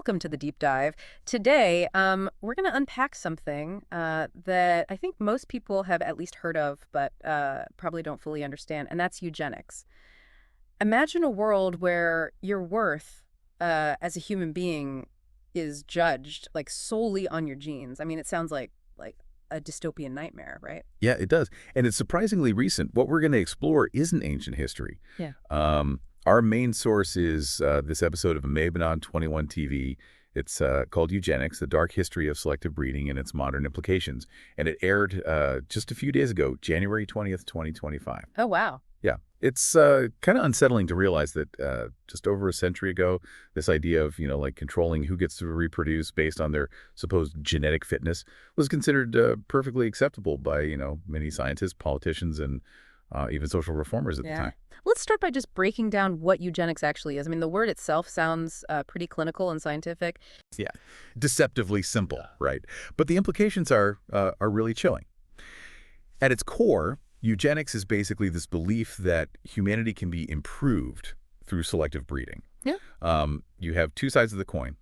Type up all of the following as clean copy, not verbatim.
welcome to the deep dive. Today, we're going to unpack something that I think most people have at least heard of, but probably don't fully understand, and that's eugenics. Imagine a world where your worth as a human being is judged like solely on your genes. I mean, it sounds like a dystopian nightmare, right? Yeah, it does. And it's surprisingly recent. What we're going to explore isn't ancient history. Yeah. Our main source is this episode of MABANA21 TV. It's called Eugenics, The Dark History of Selective Breeding and Its Modern Implications. And it aired just a few days ago, January 20th, 2025. Oh, wow. Yeah, it's kind of unsettling to realize that just over a century ago, this idea of, like controlling who gets to reproduce based on their supposed genetic fitness was considered perfectly acceptable by, many scientists, politicians, and even social reformers at the time. Let's start by just breaking down what eugenics actually is. I mean, the word itself sounds pretty clinical and scientific. Yeah, deceptively simple, right? But the implications are really chilling. At its core, eugenics is basically this belief that humanity can be improved through selective breeding. Yeah. You have two sides of the coin.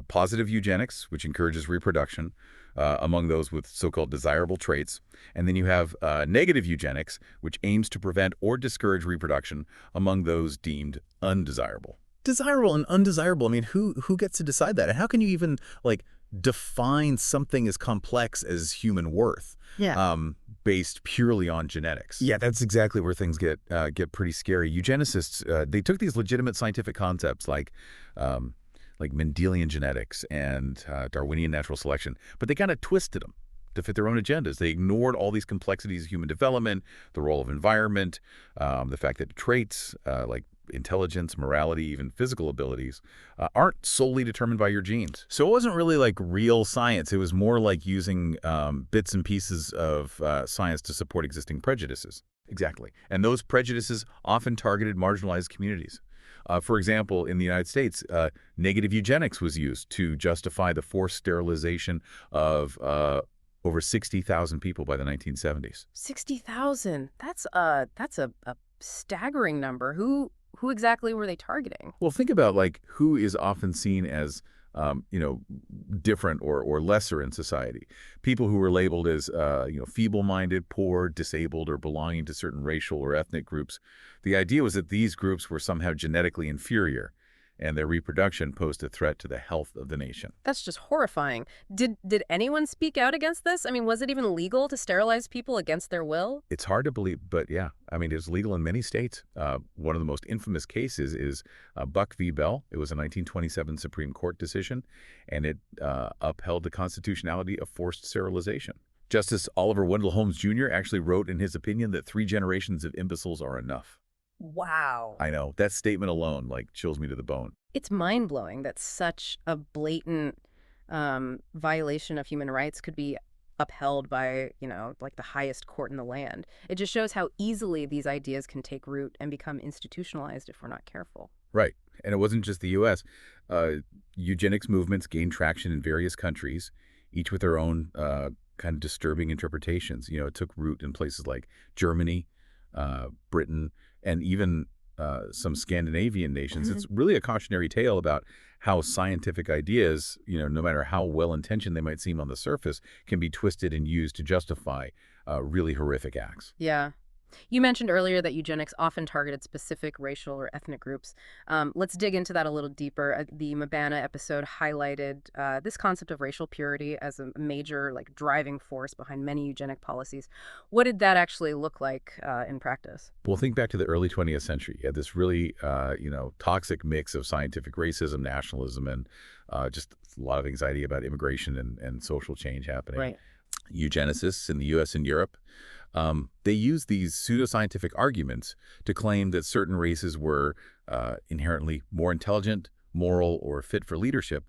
Positive eugenics, which encourages reproduction among those with so-called desirable traits. And then you have negative eugenics, which aims to prevent or discourage reproduction among those deemed undesirable. Desirable and undesirable. I mean, who gets to decide that? And how can you even, define something as complex as human worth? Yeah. Based purely on genetics. Yeah, That's exactly where things get pretty scary. Eugenicists, they took these legitimate scientific concepts like Mendelian genetics and Darwinian natural selection, but they kind of twisted them to fit their own agendas. They ignored all these complexities of human development, the role of environment, the fact that traits like intelligence, morality, even physical abilities aren't solely determined by your genes. So it wasn't really like real science. It was more like using bits and pieces of science to support existing prejudices. Exactly. And those prejudices often targeted marginalized communities. For example, in the United States, negative eugenics was used to justify the forced sterilization of over 60,000 people by the 1970s. 60,000. That's a staggering number. Who exactly were they targeting? Well, think about who is often seen as different or lesser in society. People who were labeled as feeble-minded, poor, disabled, or belonging to certain racial or ethnic groups. The idea was that these groups were somehow genetically inferior, and their reproduction posed a threat to the health of the nation. That's just horrifying. Did anyone speak out against this? I mean, was it even legal to sterilize people against their will? It's hard to believe, but yeah, I mean, it's legal in many states. One of the most infamous cases is Buck v. Bell. It was a 1927 Supreme Court decision, and it upheld the constitutionality of forced sterilization. Justice Oliver Wendell Holmes Jr. actually wrote in his opinion that 3 generations of imbeciles are enough. Wow. I know. That statement alone, chills me to the bone. It's mind-blowing that such a blatant violation of human rights could be upheld by, the highest court in the land. It just shows how easily these ideas can take root and become institutionalized if we're not careful. Right. And it wasn't just the U.S. Eugenics movements gained traction in various countries, each with their own kind of disturbing interpretations. It took root in places like Germany, Britain, and even some Scandinavian nations. It's really a cautionary tale about how scientific ideas, no matter how well-intentioned they might seem on the surface, can be twisted and used to justify really horrific acts. Yeah. You mentioned earlier that eugenics often targeted specific racial or ethnic groups. Let's dig into that a little deeper. The MABANA episode highlighted this concept of racial purity as a major driving force behind many eugenic policies. What did that actually look like in practice? Well, think back to the early 20th century. You had this really, toxic mix of scientific racism, nationalism, and just a lot of anxiety about immigration and social change happening. Right. Eugenicists in the U.S. and Europe, they use these pseudoscientific arguments to claim that certain races were inherently more intelligent, moral, or fit for leadership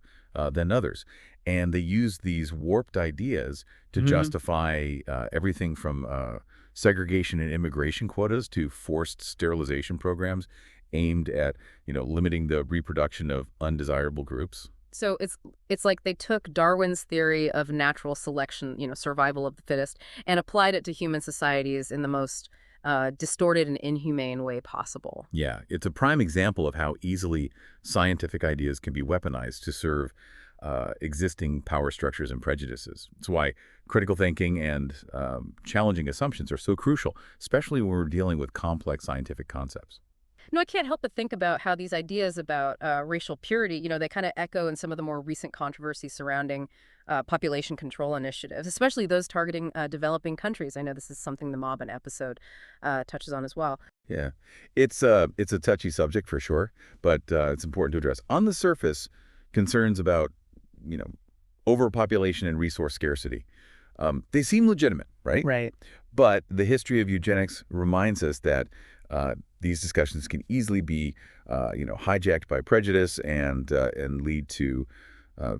than others. And they use these warped ideas to justify everything from segregation and immigration quotas to forced sterilization programs aimed at, limiting the reproduction of undesirable groups. So it's like they took Darwin's theory of natural selection, survival of the fittest, and applied it to human societies in the most distorted and inhumane way possible. Yeah, it's a prime example of how easily scientific ideas can be weaponized to serve existing power structures and prejudices. It's why critical thinking and challenging assumptions are so crucial, especially when we're dealing with complex scientific concepts. No, I can't help but think about how these ideas about racial purity, they kind of echo in some of the more recent controversies surrounding population control initiatives, especially those targeting developing countries. I know this is something the MABANA episode touches on as well. Yeah, it's a touchy subject for sure, but it's important to address. On the surface, concerns about, you know, overpopulation and resource scarcity, they seem legitimate, right? Right. But the history of eugenics reminds us that these discussions can easily be, hijacked by prejudice and lead to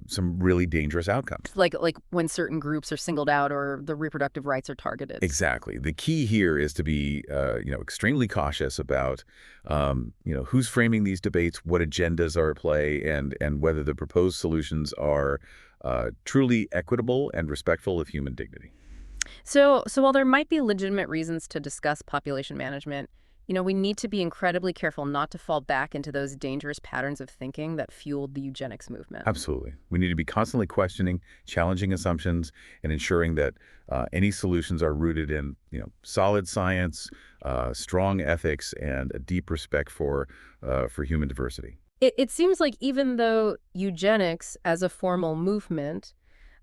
some really dangerous outcomes. Like when certain groups are singled out or the reproductive rights are targeted. Exactly. The key here is to be, extremely cautious about, who's framing these debates, what agendas are at play, and whether the proposed solutions are truly equitable and respectful of human dignity. So while there might be legitimate reasons to discuss population management, we need to be incredibly careful not to fall back into those dangerous patterns of thinking that fueled the eugenics movement. Absolutely. We need to be constantly questioning, challenging assumptions, and ensuring that any solutions are rooted in, solid science, strong ethics, and a deep respect for human diversity. It seems like even though eugenics as a formal movement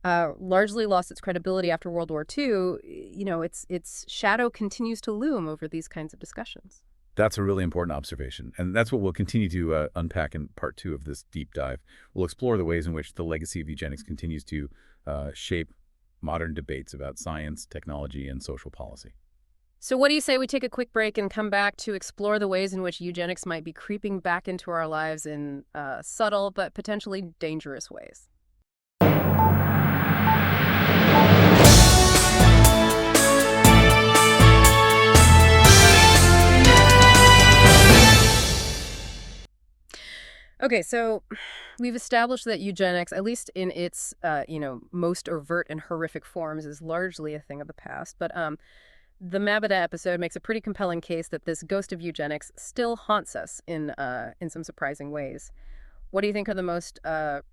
largely lost its credibility after World War II, its shadow continues to loom over these kinds of discussions. That's a really important observation, and that's what we'll continue to unpack in part 2 of this deep dive. We'll explore the ways in which the legacy of eugenics continues to shape modern debates about science, technology, and social policy. So what do you say we take a quick break and come back to explore the ways in which eugenics might be creeping back into our lives in subtle but potentially dangerous ways? Okay, so we've established that eugenics, at least in its, most overt and horrific forms, is largely a thing of the past. But the MABANA episode makes a pretty compelling case that this ghost of eugenics still haunts us in some surprising ways. What do you think are the most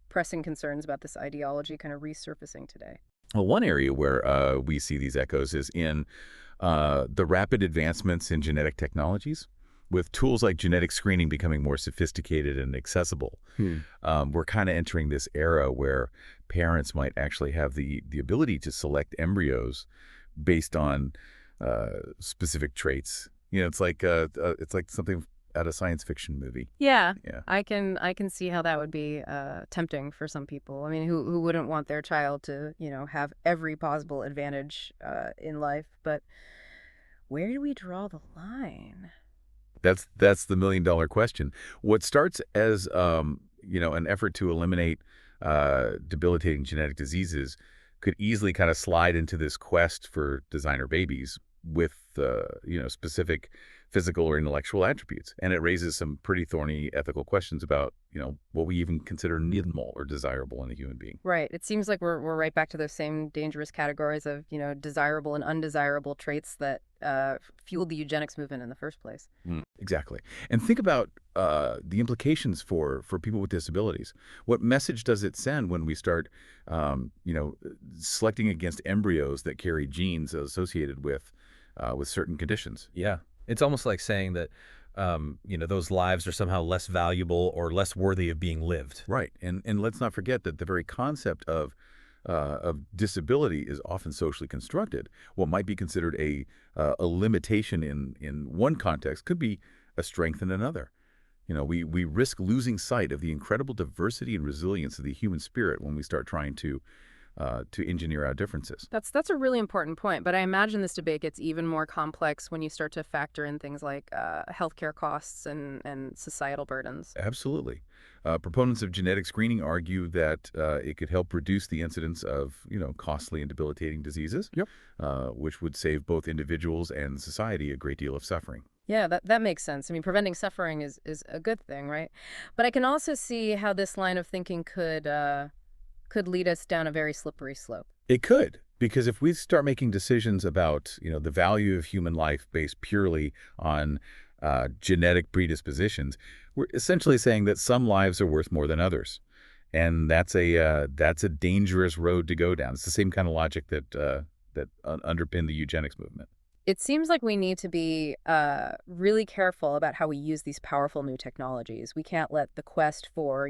pressing concerns about this ideology kind of resurfacing today? Well, one area where we see these echoes is in the rapid advancements in genetic technologies. With tools like genetic screening becoming more sophisticated and accessible, we're kind of entering this era where parents might actually have the ability to select embryos based on specific traits. It's like something out of a science fiction movie. Yeah, Yeah. I can see how that would be tempting for some people. I mean, who wouldn't want their child to, have every possible advantage in life? But where do we draw the line? That's the million-dollar question. What starts as an effort to eliminate debilitating genetic diseases could easily kind of slide into this quest for designer babies with specific physical or intellectual attributes, and it raises some pretty thorny ethical questions about what we even consider normal or desirable in a human being. Right. It seems like we're right back to those same dangerous categories of desirable and undesirable traits that fueled the eugenics movement in the first place. Exactly. And think about the implications for people with disabilities. What message does it send when we start, selecting against embryos that carry genes associated with certain conditions? Yeah. It's almost like saying that, those lives are somehow less valuable or less worthy of being lived. Right. And let's not forget that the very concept of disability is often socially constructed. What might be considered a limitation in one context could be a strength in another. We risk losing sight of the incredible diversity and resilience of the human spirit when we start trying to engineer out differences. That's a really important point, but I imagine this debate gets even more complex when you start to factor in things like healthcare costs and societal burdens. Absolutely. Proponents of genetic screening argue that it could help reduce the incidence of, costly and debilitating diseases, Yep. Which would save both individuals and society a great deal of suffering. Yeah, that makes sense. I mean, preventing suffering is a good thing, right? But I can also see how this line of thinking could lead us down a very slippery slope. It could. Because if we start making decisions about, the value of human life based purely on genetic predispositions, we're essentially saying that some lives are worth more than others. And that's a dangerous road to go down. It's the same kind of logic that underpinned the eugenics movement. It seems like we need to be really careful about how we use these powerful new technologies. We can't let the quest for,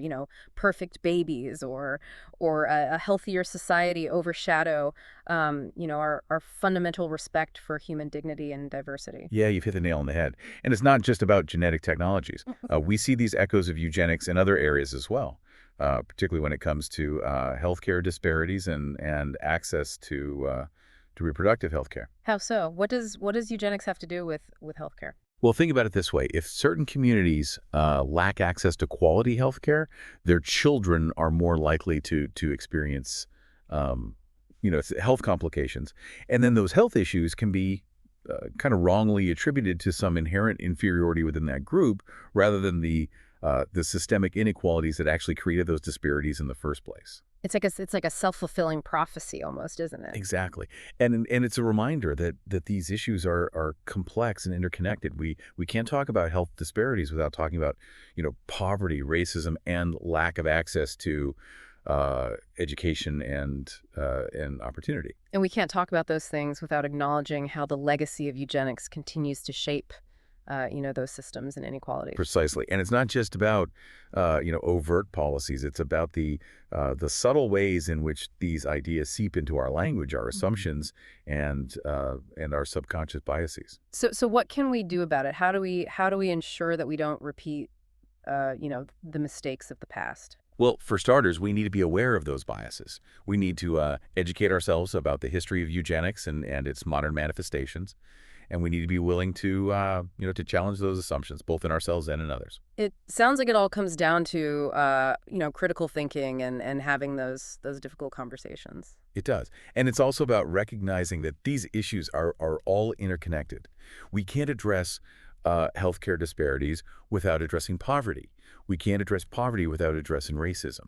perfect babies or a healthier society overshadow, our fundamental respect for human dignity and diversity. Yeah, you've hit the nail on the head. And it's not just about genetic technologies. We see these echoes of eugenics in other areas as well, particularly when it comes to healthcare disparities and access to reproductive healthcare. How so? What does eugenics have to do with healthcare? Well, think about it this way. If certain communities lack access to quality healthcare, their children are more likely to experience, health complications. And then those health issues can be kind of wrongly attributed to some inherent inferiority within that group rather than the systemic inequalities that actually created those disparities in the first place. It's like a self-fulfilling prophecy almost, isn't it? Exactly. And it's a reminder that these issues are complex and interconnected. We can't talk about health disparities without talking about, poverty, racism, and lack of access to education and opportunity. And we can't talk about those things without acknowledging how the legacy of eugenics continues to shape those systems and inequalities. Precisely. And it's not just about, overt policies. It's about the subtle ways in which these ideas seep into our language, our assumptions, and our subconscious biases. So what can we do about it? How do we ensure that we don't repeat, the mistakes of the past? Well, for starters, we need to be aware of those biases. We need to educate ourselves about the history of eugenics and its modern manifestations. And we need to be willing to, to challenge those assumptions, both in ourselves and in others. It sounds like it all comes down to, critical thinking and having those difficult conversations. It does. And it's also about recognizing that these issues are all interconnected. We can't address healthcare disparities without addressing poverty. We can't address poverty without addressing racism.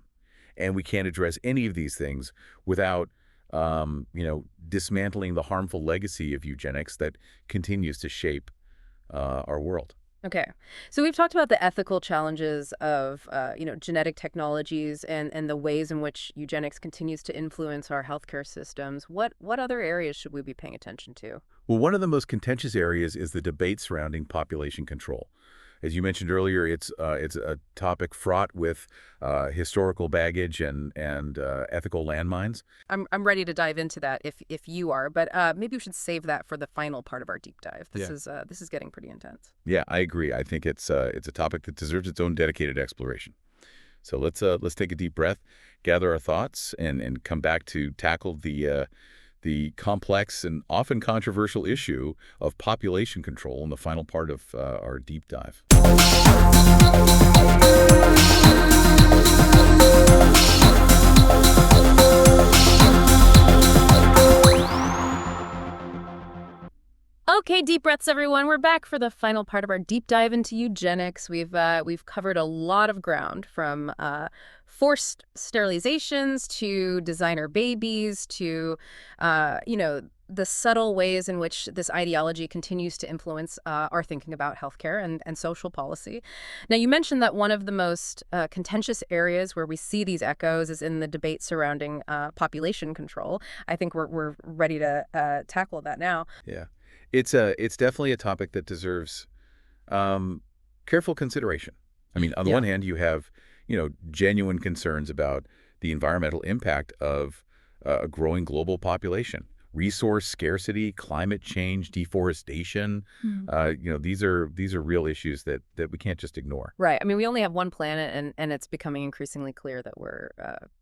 And we can't address any of these things without dismantling the harmful legacy of eugenics that continues to shape our world. Okay. So we've talked about the ethical challenges of, genetic technologies and the ways in which eugenics continues to influence our healthcare systems. What other areas should we be paying attention to? Well, one of the most contentious areas is the debate surrounding population control. As you mentioned earlier, it's a topic fraught with historical baggage and ethical landmines. I'm ready to dive into that if you are, but maybe we should save that for the final part of our deep dive. This is getting pretty intense. Yeah, I agree. I think it's a topic that deserves its own dedicated exploration. So let's take a deep breath, gather our thoughts, and come back to tackle the complex and often controversial issue of population control in the final part of our deep dive. Okay, deep breaths, everyone. We're back for the final part of our deep dive into eugenics. We've covered a lot of ground, from forced sterilizations to designer babies to, the subtle ways in which this ideology continues to influence our thinking about healthcare and social policy. Now, you mentioned that one of the most contentious areas where we see these echoes is in the debate surrounding population control. I think we're ready to tackle that now. Yeah. It's definitely a topic that deserves careful consideration. I mean, on the one hand, you have, genuine concerns about the environmental impact of a growing global population, resource scarcity, climate change, deforestation. These are real issues that we can't just ignore. Right. I mean, we only have one planet, and it's becoming increasingly clear that we're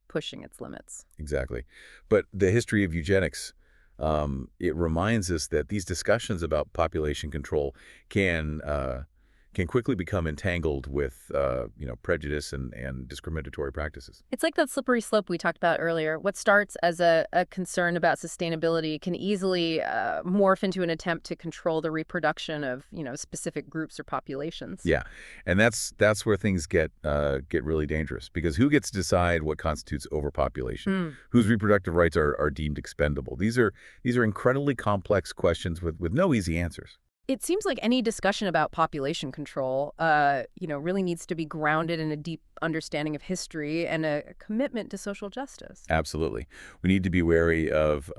pushing its limits. Exactly. But the history of eugenics, it reminds us that these discussions about population control can can quickly become entangled with, prejudice and discriminatory practices. It's like that slippery slope we talked about earlier. What starts as a concern about sustainability can easily morph into an attempt to control the reproduction of, specific groups or populations. Yeah, and that's where things get really dangerous, because who gets to decide what constitutes overpopulation? Hmm. Whose reproductive rights are deemed expendable? These are incredibly complex questions with no easy answers. It seems like any discussion about population control, really needs to be grounded in a deep understanding of history and a commitment to social justice. Absolutely. We need to be wary of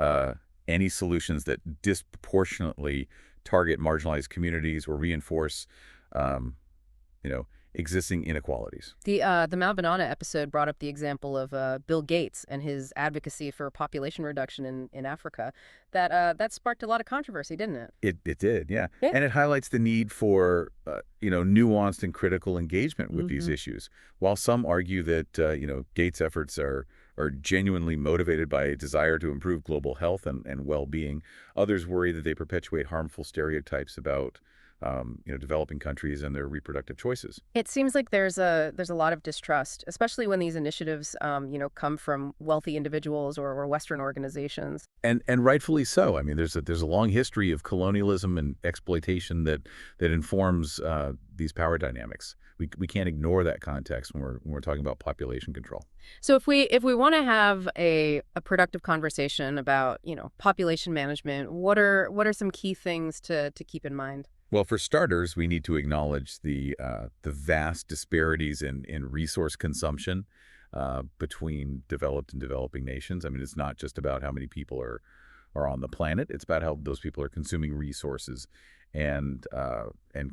any solutions that disproportionately target marginalized communities or reinforce, um, existing inequalities. The MABANA episode brought up the example of Bill Gates and his advocacy for population reduction in Africa. That sparked a lot of controversy, didn't it? It did, yeah. Yeah. And it highlights the need for, nuanced and critical engagement with these issues. While some argue that, Gates' efforts are genuinely motivated by a desire to improve global health and well-being, others worry that they perpetuate harmful stereotypes about, developing countries and their reproductive choices. It seems like there's a lot of distrust, especially when these initiatives, come from wealthy individuals or Western organizations. And rightfully so. I mean, there's a long history of colonialism and exploitation that informs these power dynamics. We can't ignore that context when we're talking about population control. So if we want to have a productive conversation about, population management, what are some key things to keep in mind? Well, for starters, we need to acknowledge the vast disparities in resource consumption between developed and developing nations. I mean, it's not just about how many people are on the planet. It's about how those people are consuming resources and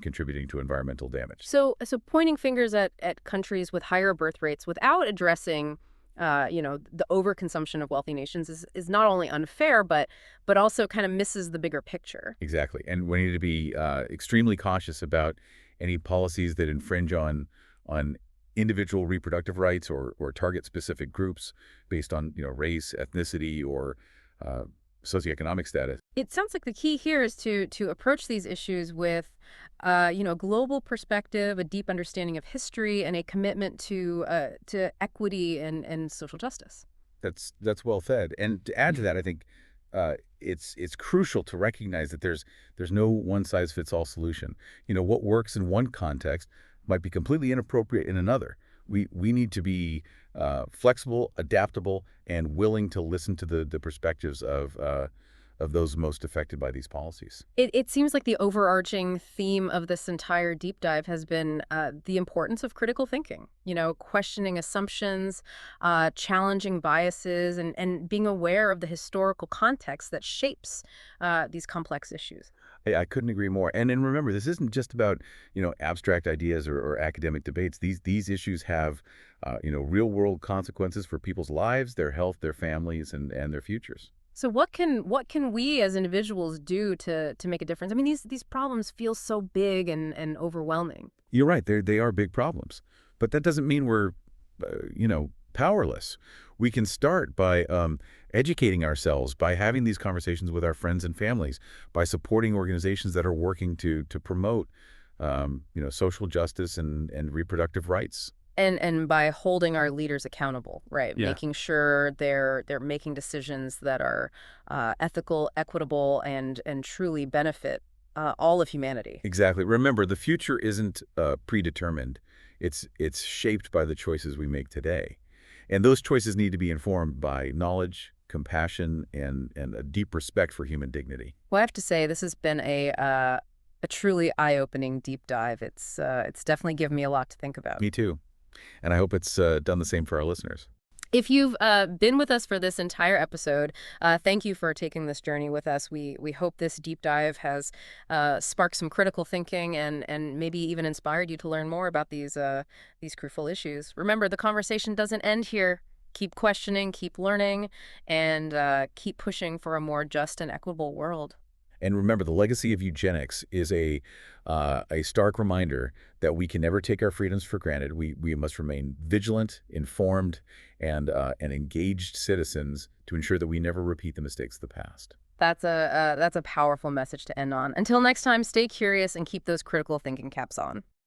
contributing to environmental damage. So pointing fingers at countries with higher birth rates without addressing the overconsumption of wealthy nations is not only unfair, but also kind of misses the bigger picture. Exactly. And we need to be extremely cautious about any policies that infringe on individual reproductive rights or target specific groups based on, race, ethnicity, or socioeconomic status. It sounds like the key here is to approach these issues with, a global perspective, a deep understanding of history, and a commitment to equity and social justice. That's well said. And to add to that, I think it's crucial to recognize that there's no one size fits all solution. What works in one context might be completely inappropriate in another. We need to be flexible, adaptable, and willing to listen to the perspectives of those most affected by these policies. It seems like the overarching theme of this entire deep dive has been the importance of critical thinking, questioning assumptions, challenging biases, and being aware of the historical context that shapes these complex issues. I couldn't agree more. And then remember, this isn't just about, abstract ideas or academic debates. These issues have, real world consequences for people's lives, their health, their families, and their futures. So what can we as individuals do to make a difference? I mean, these problems feel so big and overwhelming. You're right. They are big problems. But that doesn't mean we're, powerless. We can start by educating ourselves, by having these conversations with our friends and families, by supporting organizations that are working to promote, social justice and reproductive rights. And by holding our leaders accountable, right? Yeah. Making sure they're making decisions that are ethical, equitable, and truly benefit all of humanity. Exactly. Remember, the future isn't predetermined. It's shaped by the choices we make today. And those choices need to be informed by knowledge, compassion, and a deep respect for human dignity. Well, I have to say, this has been a truly eye-opening deep dive. It's definitely given me a lot to think about. Me too. And I hope it's done the same for our listeners. If you've been with us for this entire episode, thank you for taking this journey with us. We hope this deep dive has sparked some critical thinking and maybe even inspired you to learn more about these crucial issues. Remember, the conversation doesn't end here. Keep questioning, keep learning, and keep pushing for a more just and equitable world. And remember, the legacy of eugenics is a stark reminder that we can never take our freedoms for granted. We must remain vigilant, informed, and engaged citizens to ensure that we never repeat the mistakes of the past. That's a powerful message to end on. Until next time, stay curious and keep those critical thinking caps on.